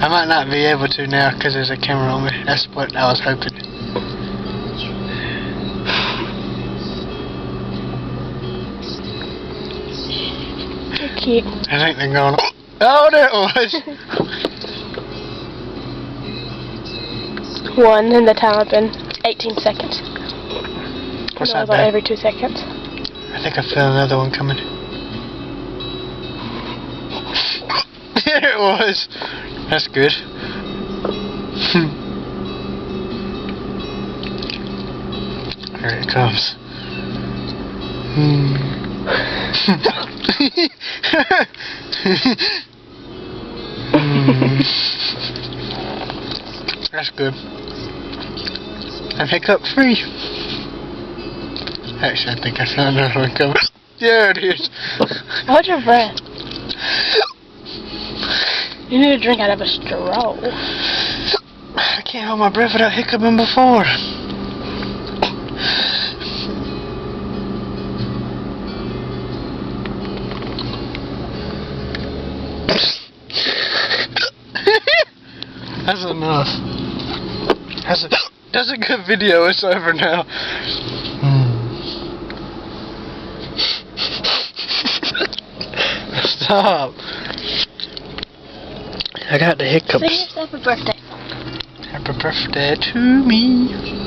I might not be able to now because there's a camera on me. That's what I was hoping. Cute. I think they're going. Oh, there it was. One, and the time had been 18 seconds. What's About that bad? every 2 seconds. I think I feel another one coming. There it was. That's good. Here it comes. That's good. I'm hiccup free. Actually, I think I found another one coming. There it is. Hold your breath. You need to drink out of a straw. I can't hold my breath without hiccuping before. That's enough. That's a good video. It's over now. Stop. I got the hiccups. Say happy birthday. Happy birthday to me.